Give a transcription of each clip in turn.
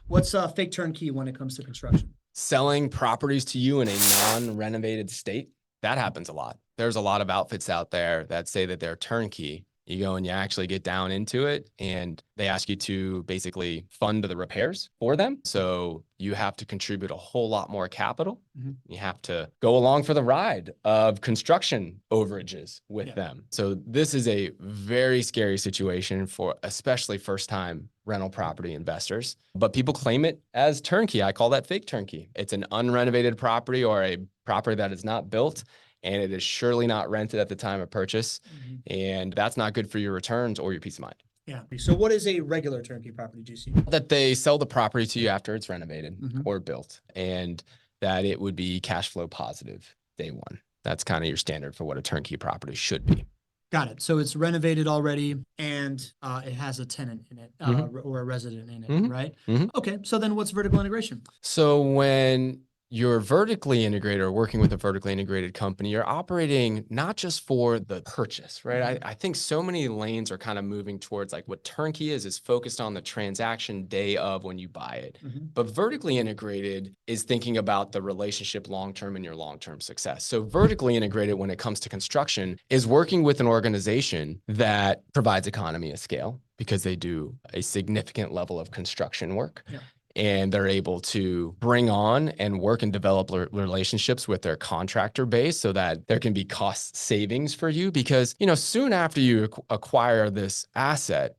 What's fake turnkey when it comes to construction? Selling properties to you in a non-renovated state, that happens a lot. There's a lot of outfits out there that say that they're turnkey. You go and you actually get down into it and they ask you to basically fund the repairs for them. So you have to contribute a whole lot more capital. You have to go along for the ride of construction overages with them. So this is a very scary situation for especially first-time rental property investors. But people claim it as turnkey. I call that fake turnkey. It's an unrenovated property or a property that is not built, and it is surely not rented at the time of purchase. And that's not good for your returns or your peace of mind. Yeah. So what is a regular turnkey property, GC? That they sell the property to you after it's renovated or built, and that it would be cash flow positive day one. That's kind of your standard for what a turnkey property should be. Got it. So it's renovated already and it has a tenant in it or a resident in it, right? Okay. So then what's vertical integration? So when you're vertically integrated or working with a vertically integrated company, you're operating not just for the purchase, right? I think so many lanes are kind of moving towards like what turnkey is focused on the transaction day of when you buy it. But vertically integrated is thinking about the relationship long-term and your long-term success. So vertically integrated when it comes to construction is working with an organization that provides economy of scale because they do a significant level of construction work. And they're able to bring on and work and develop relationships with their contractor base so that there can be cost savings for you. Because, you know, soon after you acquire this asset,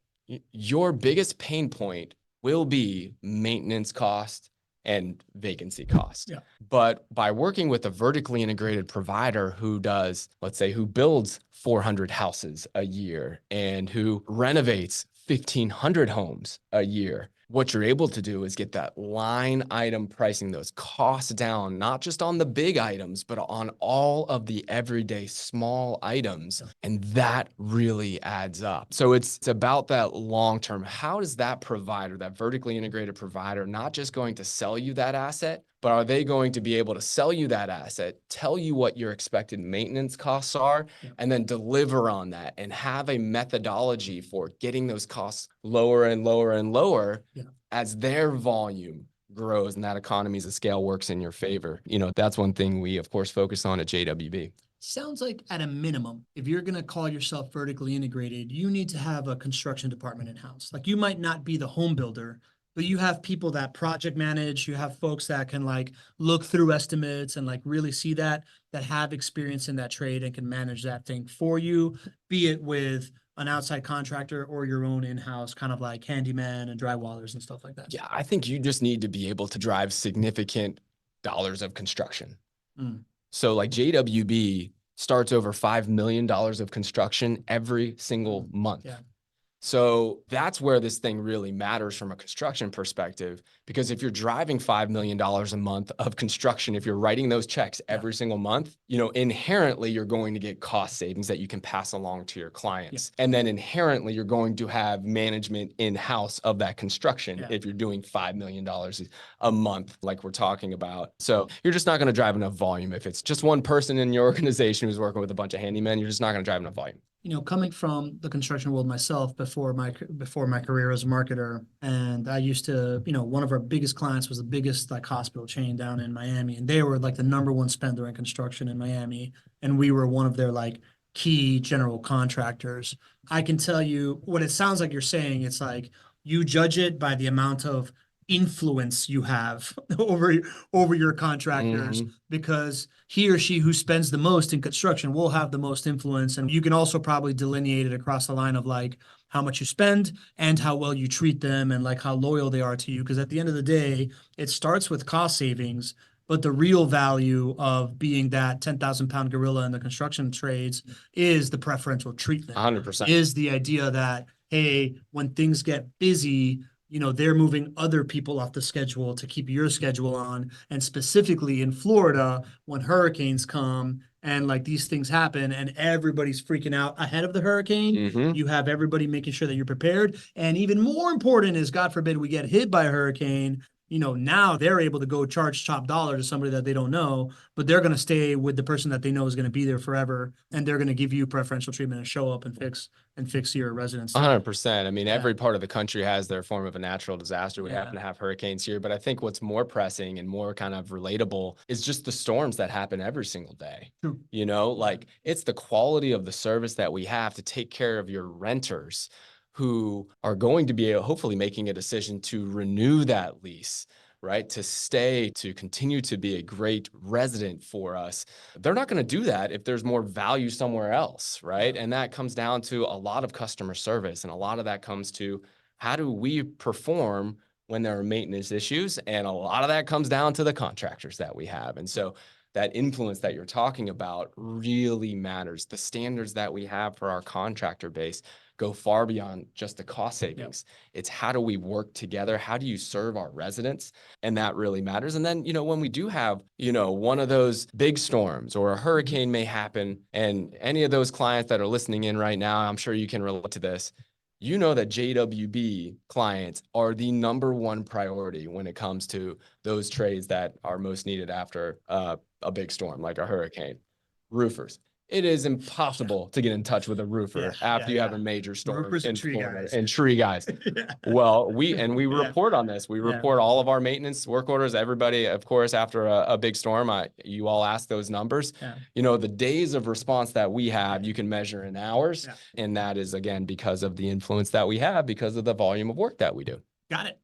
your biggest pain point will be maintenance cost and vacancy cost. But by working with a vertically integrated provider who does, let's say, who builds 400 houses a year and who renovates 1,500 homes a year, what you're able to do is get that line item pricing, those costs down, not just on the big items, but on all of the everyday small items. And that really adds up. So it's about that long term. How does that provider, that vertically integrated provider, not just going to sell you that asset, but are they going to be able to sell you that asset, tell you what your expected maintenance costs are, and then deliver on that and have a methodology for getting those costs lower and lower and lower as their volume grows and that economies of scale works in your favor. You know, that's one thing we, of course, focus on at JWB. Sounds like at a minimum, if you're going to call yourself vertically integrated, you need to have a construction department in-house. Like you might not be the home builder, but you have people that project manage, you have folks that can like look through estimates and like really see that have experience in that trade and can manage that thing for you, be it with an outside contractor or your own in-house kind of like handyman and drywallers and stuff like that. Yeah, I think you just need to be able to drive significant dollars of construction. So like JWB starts over $5 million of construction every single month. So that's where this thing really matters from a construction perspective, because if you're driving $5 million a month of construction, if you're writing those checks every single month, you know, inherently you're going to get cost savings that you can pass along to your clients. And then inherently you're going to have management in-house of that construction if you're doing $5 million a month, like we're talking about. So you're just not going to drive enough volume. If it's just one person in your organization who's working with a bunch of handymen, you're just not going to drive enough volume. You know, coming from the construction world myself before my career as a marketer, and I used to, you know, one of our biggest clients was the biggest like hospital chain down in Miami, and they were like the #1 spender in construction in Miami, and we were one of their like key general contractors. I can tell you what it sounds like you're saying. It's like you judge it by the amount of influence you have over your contractors, because he or she who spends the most in construction will have the most influence. And you can also probably delineate it across the line of like how much you spend and how well you treat them and like how loyal they are to you. Because at the end of the day, it starts with cost savings, but the real value of being that 10,000-pound gorilla in the construction trades is the preferential treatment. 100%. Is the idea that, hey, when things get busy, you know, they're moving other people off the schedule to keep your schedule on. And specifically in Florida, when hurricanes come and like these things happen and everybody's freaking out ahead of the hurricane, you have everybody making sure that you're prepared. And even more important is, God forbid, we get hit by a hurricane, now they're able to go charge top dollar to somebody that they don't know, but they're going to stay with the person that they know is going to be there forever, and they're going to give you preferential treatment and show up and fix your residents. So, 100%. I mean, Yeah. every part of the country has their form of a natural disaster. We Yeah. happen to have hurricanes here, but I think what's more pressing and more kind of relatable is just the storms that happen every single day. True. Like it's the quality of the service that we have to take care of your renters who are going to be hopefully making a decision to renew that lease, right? To stay, to continue to be a great resident for us. They're not going to do that if there's more value somewhere else, right? And that comes down to a lot of customer service. And a lot of that comes to how do we perform when there are maintenance issues? And a lot of that comes down to the contractors that we have. And so that influence that you're talking about really matters. The standards that we have for our contractor base go far beyond just the cost savings. It's how do we work together? How do you serve our residents? And that really matters. And then, when we do have, one of those big storms or a hurricane may happen, and any of those clients that are listening in right now, I'm sure you can relate to this. That JWB clients are the number one priority when it comes to those trades that are most needed after a big storm, like a hurricane. Roofers. It is impossible to get in touch with a roofer after you have a major storm. Roofers and in tree Florida. guys. And tree guys. Well, we report on this. We report all of our maintenance work orders. Everybody, of course, after a big storm, you all ask those numbers. The days of response that we have, you can measure in hours. And that is, again, because of the influence that we have, because of the volume of work that we do. Got it.